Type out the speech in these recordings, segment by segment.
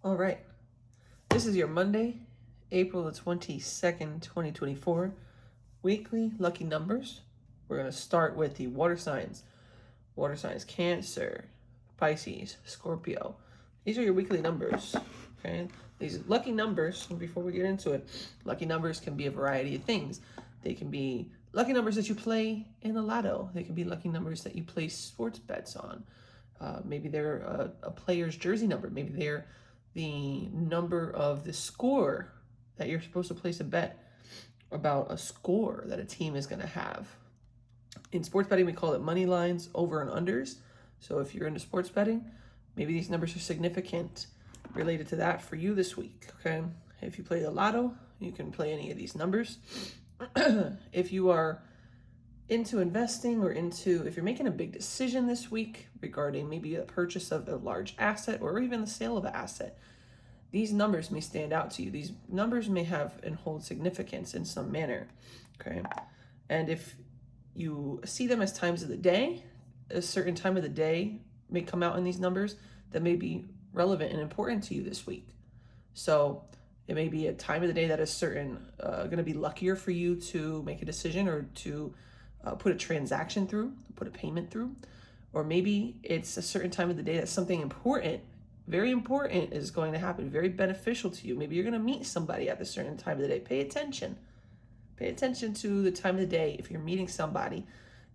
All right. This is your Monday, April the 22nd, 2024, weekly lucky numbers. We're going to start with the water signs. Water signs: Cancer, Pisces, Scorpio. These are your weekly numbers, okay? These lucky numbers, before we get into it, lucky numbers can be a variety of things. They can be lucky numbers that you play in the lotto. They can be lucky numbers that you place sports bets on. Maybe they're a player's jersey number. Maybe they're the number of the score that you're supposed to place a bet about a score that a team is going to have. In sports betting, we call it money lines, over and unders. So if you're into sports betting, maybe these numbers are significant related to that for you this week, okay? If you play the lotto, you can play any of these numbers. If you are into investing or if you're making a big decision this week regarding maybe a purchase of a large asset or even the sale of an asset, these numbers may stand out to you. These numbers may have and hold significance in some manner, okay? And if you see them as times of the day, a certain time of the day may come out in these numbers that may be relevant and important to you this week. So it may be a time of the day that is going to be luckier for you to make a decision or to put a transaction through, put a payment through. Or maybe it's a certain time of the day that something important, very important, is going to happen, very beneficial to you. Maybe you're going to meet somebody at a certain time of the day. Pay attention. Pay attention to the time of the day if you're meeting somebody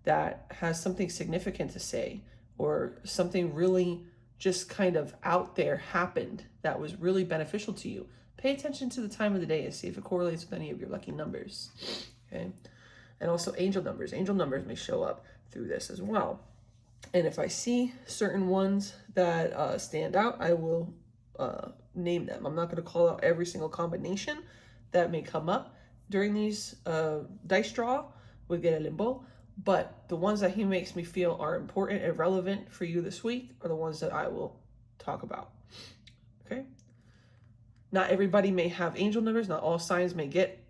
that has something significant to say or something really just kind of out there happened that was really beneficial to you. Pay attention to the time of the day and see if it correlates with any of your lucky numbers, okay? And also angel numbers. Angel numbers may show up through this as well. And if I see certain ones that stand out, I will name them. I'm not going to call out every single combination that may come up during these dice draw with Guede Limbo, but the ones that he makes me feel are important and relevant for you this week are the ones that I will talk about, okay? Not everybody may have angel numbers. Not all signs may get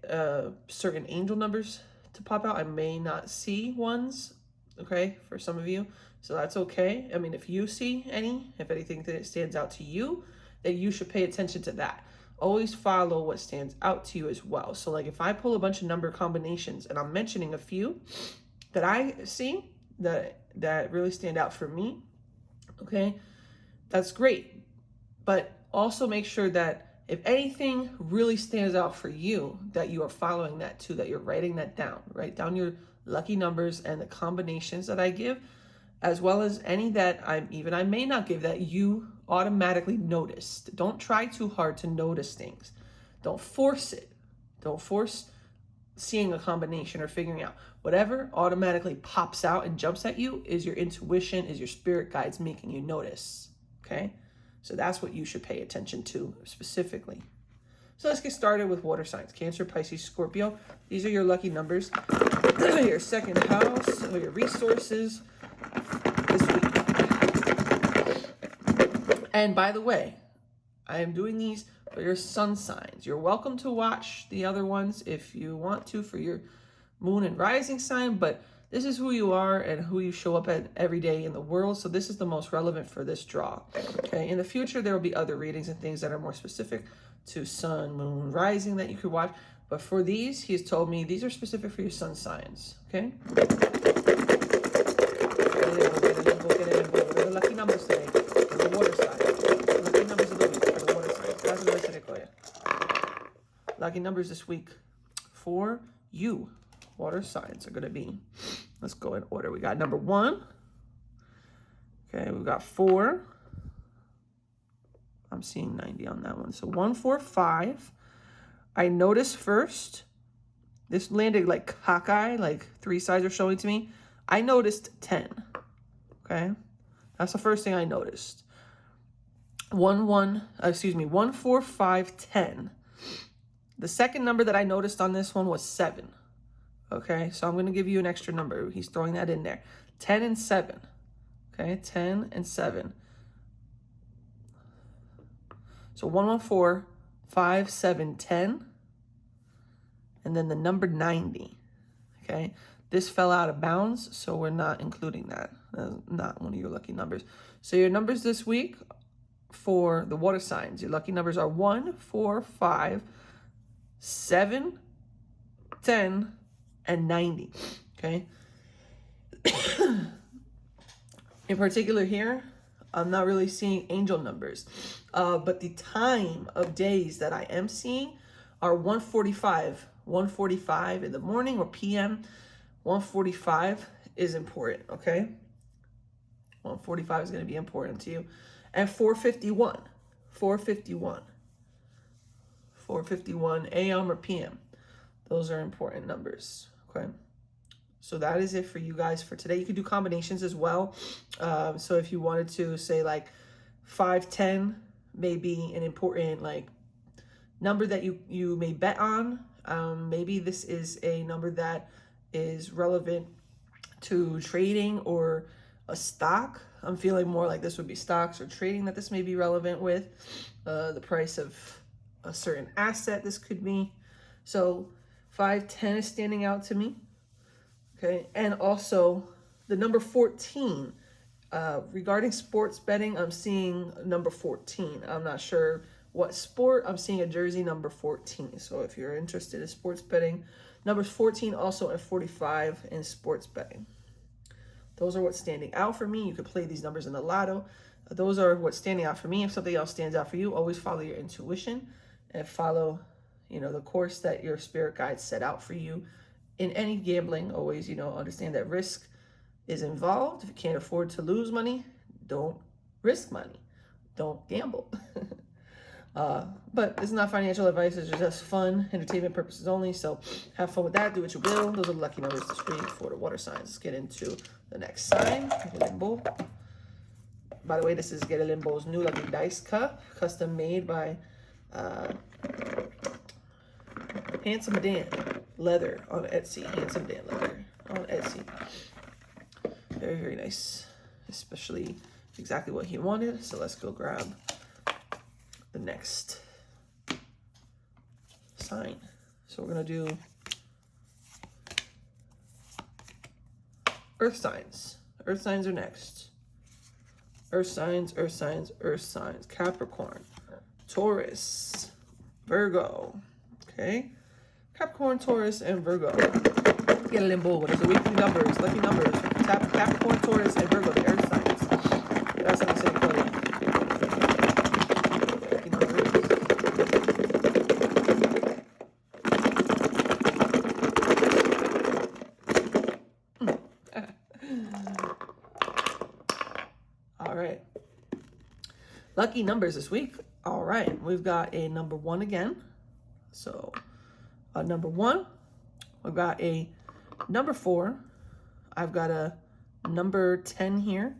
certain angel numbers to pop out. I may not see ones, okay, for some of you. So that's okay. I mean, if you see any, if anything that stands out to you, then you should pay attention to that. Always follow what stands out to you as well. So like if I pull a bunch of number combinations and I'm mentioning a few that I see that really stand out for me, okay, that's great. But also make sure that if anything really stands out for you, that you are following that too, that you're writing that down. Write down your lucky numbers and the combinations that I give, as well as any that I may not give that you automatically noticed. Don't try too hard to notice things. Don't force it. Don't force seeing a combination or figuring out. Whatever automatically pops out and jumps at you is your intuition, is your spirit guides making you notice, okay? So that's what you should pay attention to specifically. So let's get started with water signs: Cancer, Pisces, Scorpio. These are your lucky numbers. Your second house, or your resources this week. And by the way, I am doing these for your sun signs. You're welcome to watch the other ones if you want to for your moon and rising sign, but this is who you are and who you show up at every day in the world. So this is the most relevant for this draw. Okay. In the future, there will be other readings and things that are more specific to sun, moon, rising that you could watch. But for these, he's told me these are specific for your sun signs. Okay. The lucky numbers today for the water sign. The lucky numbers of the week for the water sign. Lucky numbers this week for you, water signs, are going to be, let's go in order. We got number 1. Okay, we've got 4. I'm seeing 90 on that one. So 1, 4, 5. I noticed first, this landed like cockeye, like 3 sides are showing to me. I noticed 10. Okay, that's the first thing I noticed. 1, 4, 5, 10. The second number that I noticed on this one was 7. Okay, so I'm going to give you an extra number. He's throwing that in there. 10 and 7. Okay, 10 and 7. So 1, 1, 4, 5, 7, 10. And then the number 90. Okay, this fell out of bounds, so we're not including that. That's not one of your lucky numbers. So your numbers this week for the water signs. Your lucky numbers are 1, 4, 5, 7, 10, and 90. Okay. In particular here, I'm not really seeing angel numbers, but the time of days that I am seeing are 1:45 in the morning or PM. 1:45 is important, okay? 1:45 is going to be important to you. And 4:51 AM or PM. Those are important numbers, okay? So that is it for you guys for today. You can do combinations as well. So if you wanted to say like 510 may be an important like number that you may bet on. Maybe this is a number that is relevant to trading or a stock. I'm feeling more like this would be stocks or trading that this may be relevant with. The price of a certain asset this could be. So 510 is standing out to me. Okay, and also the number 14. Regarding sports betting, I'm seeing number 14. I'm not sure what sport. I'm seeing a jersey number 14. So if you're interested in sports betting, numbers 14 also and 45 in sports betting. Those are what's standing out for me. You could play these numbers in the lotto. Those are what's standing out for me. If something else stands out for you, always follow your intuition and follow, the course that your spirit guides set out for you. In any gambling, always, understand that risk is involved. If you can't afford to lose money, don't risk money. Don't gamble. But it's not financial advice. It's just fun, entertainment purposes only. So have fun with that. Do what you will. Those are the lucky numbers this week for the water signs. Let's get into the next sign, Guede Limbo. By the way, this is Guede Limbo's new lucky dice cup, custom made by Handsome Dan Leather on Etsy. Handsome Dan Leather on Etsy. Very, very nice. Especially exactly what he wanted. So let's go grab the next sign. So we're going to do earth signs. Earth signs are next. Earth signs, earth signs, earth signs. Capricorn, Taurus, Virgo. Okay. Capricorn, Taurus, and Virgo. Let's get a limbo. What is the weekly numbers? Lucky numbers. Capricorn, Taurus, and Virgo, the earth signs. That's how I say it. Lucky numbers. All right. Lucky numbers this week. All right. We've got a number 1 again. So number 1, we've got a number 4. I've got a number 10 here.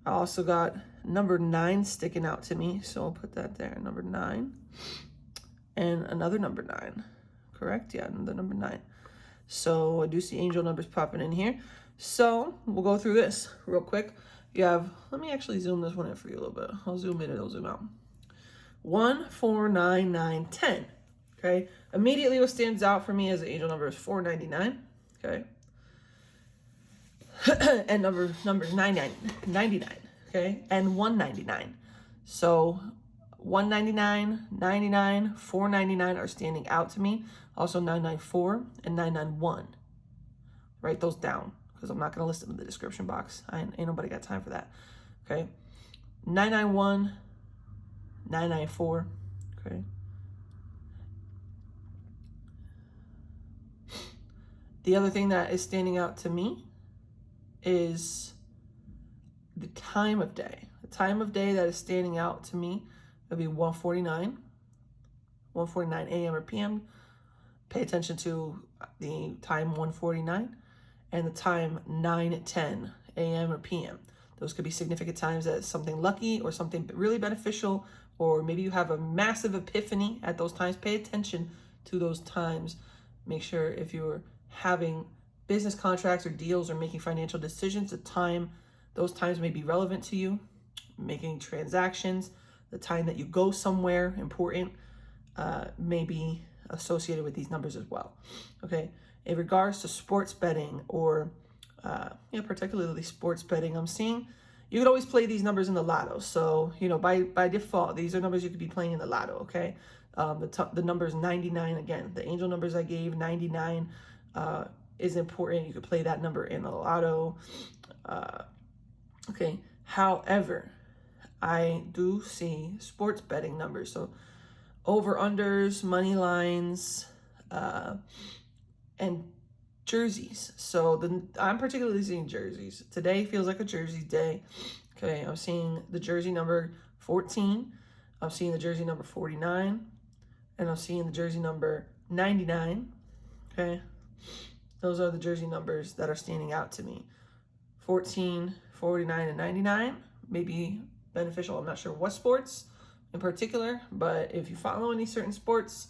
I also got number 9 sticking out to me. So I'll put that there, number 9. And another number 9, correct? Yeah, another number 9. So I do see angel numbers popping in here. So we'll go through this real quick. You have, let me actually zoom this one in for you a little bit. I'll zoom in and I'll zoom out. 1, 4, 9, 9, 10. Okay. Immediately what stands out for me as the angel number is 499. Okay. And numbers 99. Okay. And 199. So 199, 99, 499 are standing out to me. Also 994 and 991. Write those down because I'm not going to list them in the description box. Ain't nobody got time for that. Okay. 991, 994. Okay. The other thing that is standing out to me is the time of day. The time of day that is standing out to me would be 1:49 a.m. or p.m. Pay attention to the time 1:49 and the time 9:10 a.m. or p.m. Those could be significant times that something lucky or something really beneficial, or maybe you have a massive epiphany at those times. Pay attention to those times. Make sure if you're having business contracts or deals or making financial decisions, those times may be relevant to you. Making transactions, the time that you go somewhere important may be associated with these numbers as well. Okay, in regards to sports betting or particularly sports betting, I'm seeing You could always play these numbers in the lotto. So, you know, by default, these are numbers you could be playing in the lotto, okay? The number is 99 again. The angel numbers I gave, 99 is important. You could play that number in the lotto. Okay, however, I do see sports betting numbers. So over-unders, money lines, and jerseys. So I'm particularly seeing jerseys. Today feels like a jersey day. Okay, I'm seeing the jersey number 14. I'm seeing the jersey number 49. And I'm seeing the jersey number 99. Okay, those are the jersey numbers that are standing out to me. 14, 49, and 99 may be beneficial. I'm not sure what sports in particular, but if you follow any certain sports,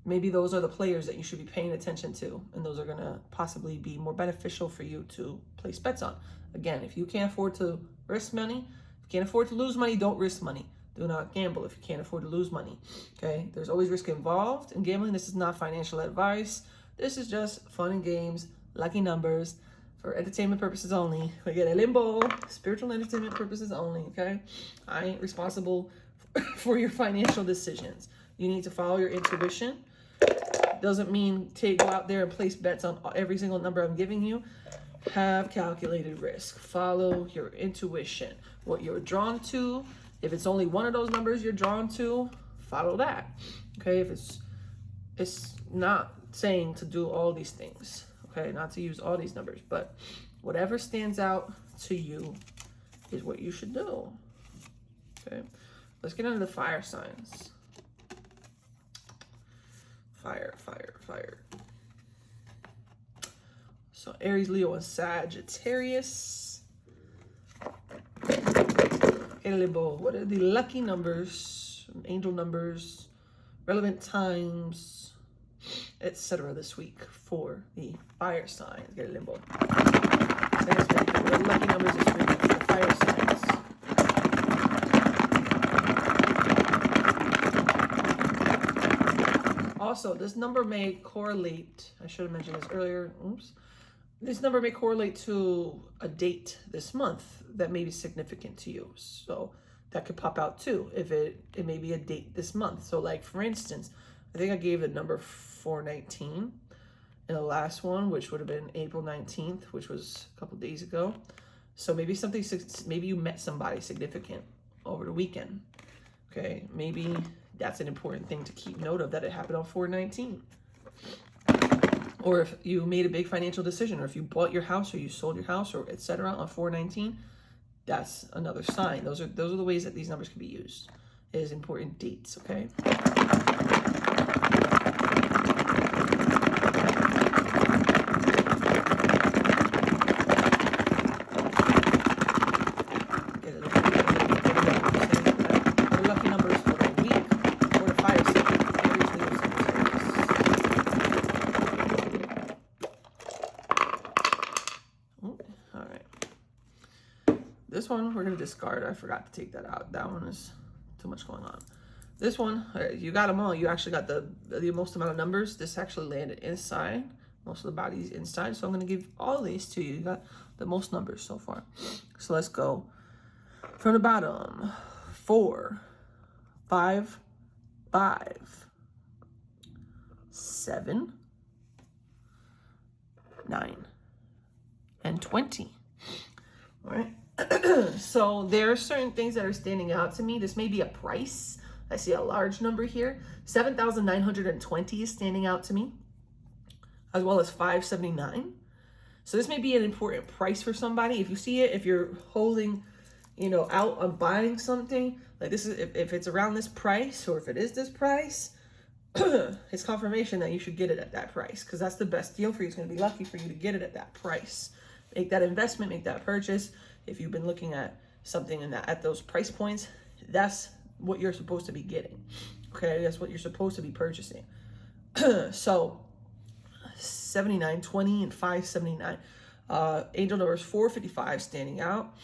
maybe those are the players that you should be paying attention to, and those are going to possibly be more beneficial for you to place bets on. Again, if you can't afford to risk money, if you can't afford to lose money, don't risk money. Do not gamble if you can't afford to lose money, okay? There's always risk involved in gambling. This is not financial advice. This is just fun and games, lucky numbers, for entertainment purposes only. We Guede Limbo, spiritual entertainment purposes only, okay? I ain't responsible for your financial decisions. You need to follow your intuition. Doesn't mean go out there and place bets on every single number I'm giving you. Have calculated risk. Follow your intuition. What you're drawn to. If it's only one of those numbers you're drawn to, follow that. Okay, if it's not saying to do all these things. Okay, not to use all these numbers, but whatever stands out to you is what you should do. Okay, let's get into the fire signs. Fire, fire, fire. So Aries, Leo, and Sagittarius. Guede Limbo. What are the lucky numbers, angel numbers, relevant times, etc. this week for the fire signs? Guede Limbo. Saint Expedite. What are the lucky numbers this week for the fire signs? Also, this number may correlate, I should have mentioned this earlier, oops. This number may correlate to a date this month that may be significant to you. So that could pop out too, if it may be a date this month. So like, for instance, I think I gave the number 419 in the last one, which would have been April 19th, which was a couple days ago. So maybe maybe you met somebody significant over the weekend. Okay, maybe that's an important thing to keep note of, that it happened on 419. Or if you made a big financial decision, or if you bought your house or you sold your house or etc. on 419, that's another sign. Those are the ways that these numbers can be used. It is important dates, okay? Lucky numbers for the week for the fire sign. This one we're going to discard. I forgot to take that out. That one is too much going on. This one, you got them all. You actually got the most amount of numbers. This actually landed inside. Most of the body's inside. So I'm going to give all these to you. You got the most numbers so far. So let's go from the bottom. 4, 5, 5, 7, 9, and 20. All right. So there are certain things that are standing out to me. This may be a price. I see a large number here. 7,920 is standing out to me, as well as 579. So this may be an important price for somebody. If you see it, if you're holding, out on buying something, like this is, if it's around this price, or if it is this price, it's confirmation that you should get it at that price, because that's the best deal for you. It's going to be lucky for you to get it at that price. Make that investment, make that purchase. If you've been looking at something at those price points, that's what you're supposed to be getting. Okay, that's what you're supposed to be purchasing. So 79.20 and 579. Angel numbers 455 standing out,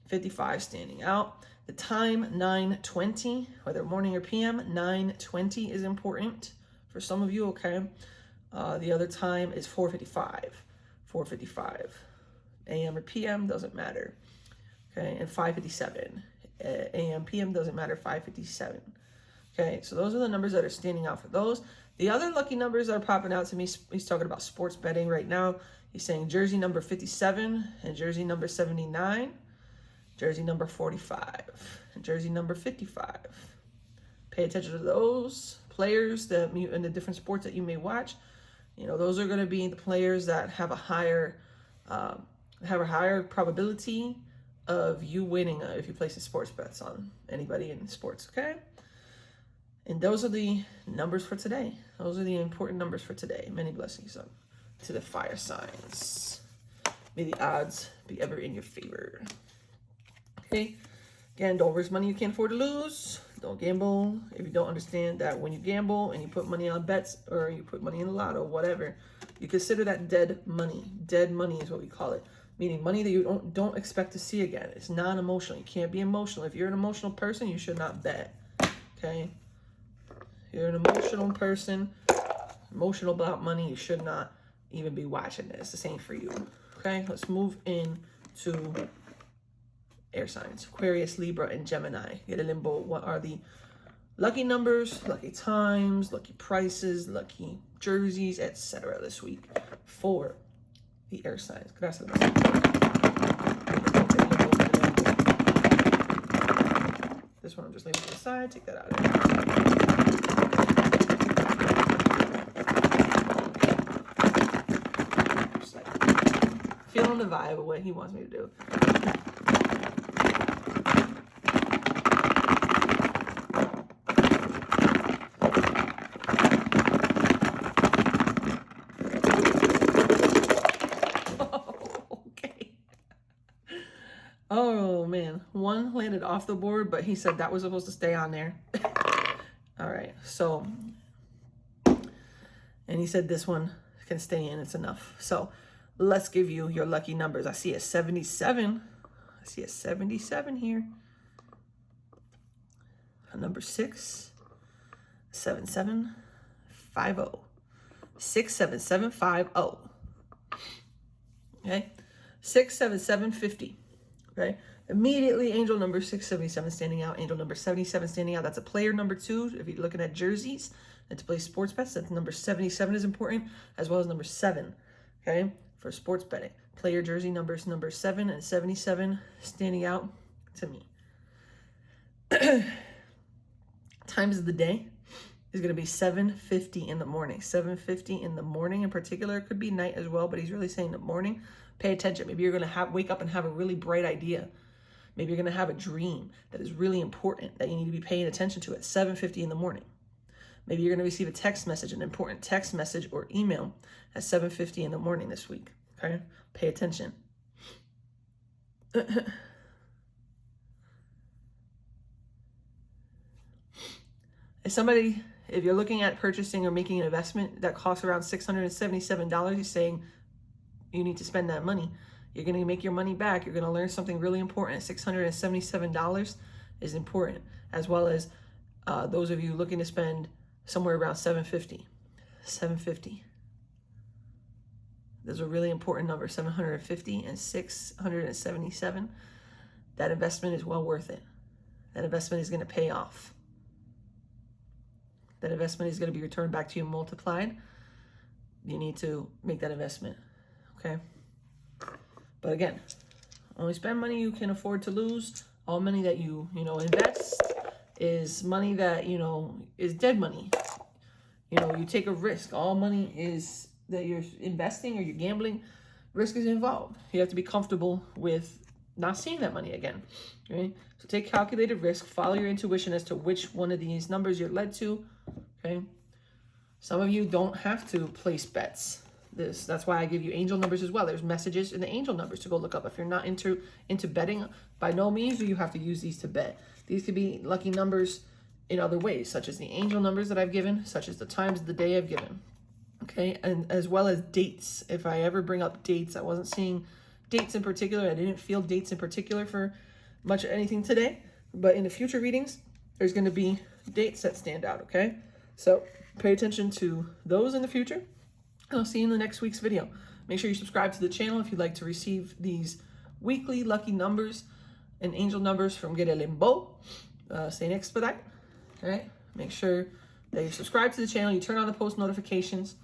55 standing out. The time 9:20, whether morning or PM, 9:20 is important for some of you. Okay, the other time is 4:55, 4:55. AM or PM, doesn't matter. okay, and 5:57. AM, PM doesn't matter, 5:57. Okay, so those are the numbers that are standing out for those. The other lucky numbers that are popping out to me, he's talking about sports betting right now. He's saying jersey number 57 and jersey number 79, jersey number 45, and jersey number 55. Pay attention to those players that in the different sports that you may watch. You know, those are going to be the players that have a higher probability of you winning if you place the sports bets on anybody in sports, okay? And those are the numbers for today. Those are the important numbers for today. Many blessings to the fire signs. May the odds be ever in your favor. Okay? Again, don't risk money you can't afford to lose. Don't gamble. If you don't understand that when you gamble and you put money on bets or you put money in the lotto, whatever, you consider that dead money. Dead money is what we call it. Meaning money that you don't expect to see again. It's non-emotional. You can't be emotional. If you're an emotional person, you should not bet. Okay? If you're an emotional person, emotional about money, you should not even be watching this. This ain't for you. Okay? Let's move into air signs. Aquarius, Libra, and Gemini. Guede Limbo. What are the lucky numbers, lucky times, lucky prices, lucky jerseys, etc. this week for the air signs? Gracias. This one I'm just leaving to the side. Take that out of there. Just like feeling the vibe of what he wants me to do. Oh man, one landed off the board, but he said that was supposed to stay on there. All right, so, and he said this one can stay in, it's enough. So let's give you your lucky numbers. I see a 77. I see a 77 here. A number 6, 7750. 67750. Okay, 67750. Okay, immediately angel number 677 standing out, angel number 77 standing out. That's a player number 2. If you're looking at jerseys and to play sports bets, that's number 77 is important, as well as number 7. Okay, for sports betting, player jersey numbers number 7 and 77 standing out to me. Times of the day is going to be 7:50 in the morning. 7:50 in the morning in particular. It could be night as well, but he's really saying the morning. Pay attention. Maybe you're going to wake up and have a really bright idea. Maybe you're going to have a dream that is really important that you need to be paying attention to at 7:50 in the morning. Maybe you're going to receive a text message, an important text message or email at 7:50 in the morning this week. Okay? Pay attention. If you're looking at purchasing or making an investment that costs around $677, he's saying you need to spend that money. You're going to make your money back. You're going to learn something really important. $677 is important, as well as those of you looking to spend somewhere around $750. $750. Those are really important numbers, $750 and $677. That investment is well worth it. That investment is going to pay off. That investment is going to be returned back to you multiplied. You need to make that investment. Okay? But again, only spend money you can afford to lose. All money that you invest is money that, is dead money. You take a risk. All money is that you're investing or you're gambling, risk is involved. You have to be comfortable with not seeing that money again. Okay? So take calculated risk, follow your intuition as to which one of these numbers you're led to. Okay? Some of you don't have to place bets. That's why I give you angel numbers as well. There's messages in the angel numbers to go look up. If you're not into betting, by no means do you have to use these to bet. These could be lucky numbers in other ways, such as the angel numbers that I've given, such as the times of the day I've given. Okay, and as well as dates. If I ever bring up dates, I wasn't seeing dates in particular. I didn't feel dates in particular for much of anything today. But in the future readings, there's going to be dates that stand out, okay? So pay attention to those in the future. I'll see you in the next week's video. Make sure you subscribe to the channel if you'd like to receive these weekly lucky numbers and angel numbers from Guede Limbo, Saint Expedite. All right, make sure that you subscribe to the channel, you turn on the post notifications.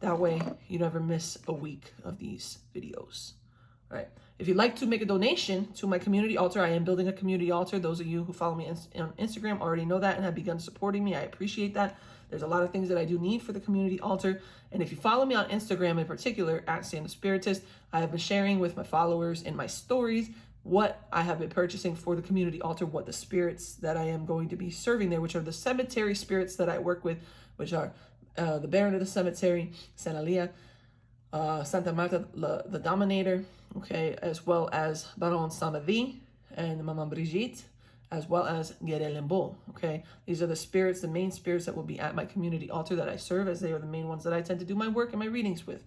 That way you never miss a week of these videos. All right, if you'd like to make a donation to my community altar, I am building a community altar. Those of you who follow me on Instagram already know that and have begun supporting me. I appreciate that. There's a lot of things that I do need for the community altar. And if you follow me on Instagram in particular, at Saint Expedite, I have been sharing with my followers in my stories what I have been purchasing for the community altar, what the spirits that I am going to be serving there, which are the cemetery spirits that I work with, which are the Baron of the Cemetery, Santa Lia, Santa Marta, the Dominator, okay, as well as Baron Samedi and Mama Brigitte, as well as Guede Limbo, okay? These are the spirits, the main spirits that will be at my community altar that I serve, as they are the main ones that I tend to do my work and my readings with,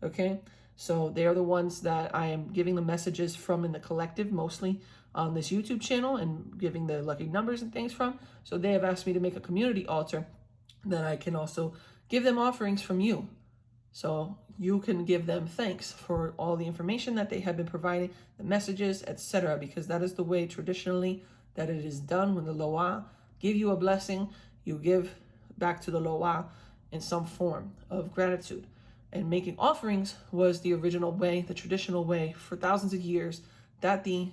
okay? So they are the ones that I am giving the messages from in the collective, mostly on this YouTube channel, and giving the lucky numbers and things from. So they have asked me to make a community altar that I can also give them offerings from you. So you can give them thanks for all the information that they have been providing, the messages, etc., because that is the way traditionally that it is done. When the Loa give you a blessing, you give back to the Loa in some form of gratitude. And making offerings was the original way, the traditional way for thousands of years that the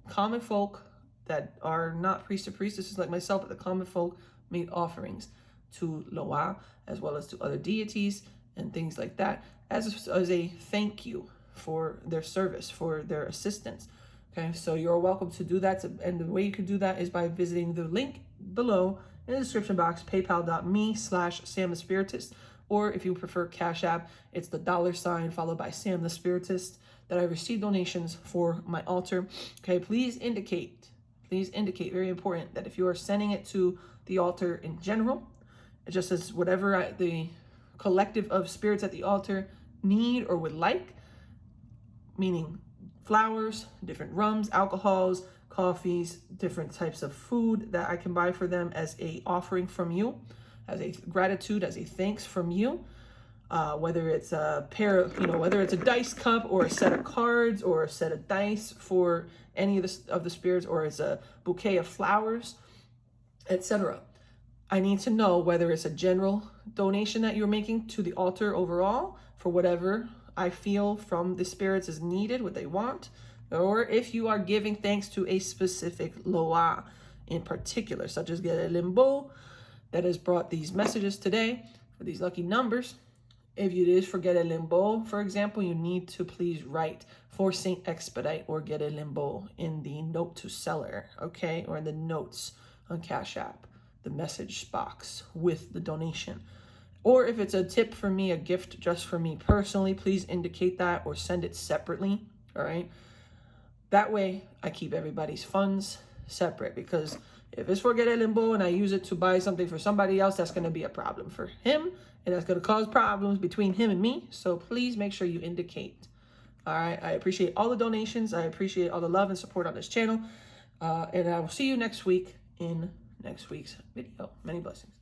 common folk that are not priests or priestesses like myself, but the common folk made offerings to Loa as well as to other deities and things like that as a thank you for their service, for their assistance. Okay, so you're welcome to do that. And the way you can do that is by visiting the link below in the description box, paypal.me/Sam the Spiritist. Or if you prefer Cash App, it's the $ followed by Sam the Spiritist that I receive donations for my altar. Okay, please indicate, very important, that if you are sending it to the altar in general, it just says whatever the collective of spirits at the altar need or would like, meaning flowers, different rums, alcohols, coffees, different types of food that I can buy for them as a offering from you, as a gratitude, as a thanks from you, whether it's a pair of, whether it's a dice cup or a set of cards or a set of dice for any of the spirits, or it's a bouquet of flowers, etc. I need to know whether it's a general donation that you're making to the altar overall for whatever I feel from the spirits is needed, what they want, or if you are giving thanks to a specific Loa in particular, such as Guede Limbo, that has brought these messages today for these lucky numbers. If it is for Guede Limbo, for example, you need to please write for Saint Expedite or Guede Limbo in the note to seller, okay, or in the notes on Cash App, the message box with the donation. Or if it's a tip for me, a gift just for me personally, please indicate that or send it separately, all right? That way I keep everybody's funds separate, because if it's for Guede Limbo and I use it to buy something for somebody else, that's going to be a problem for him, and that's going to cause problems between him and me. So please make sure you indicate. All right, I appreciate all the donations. I appreciate all the love and support on this channel. And I will see you next week in next week's video. Many blessings.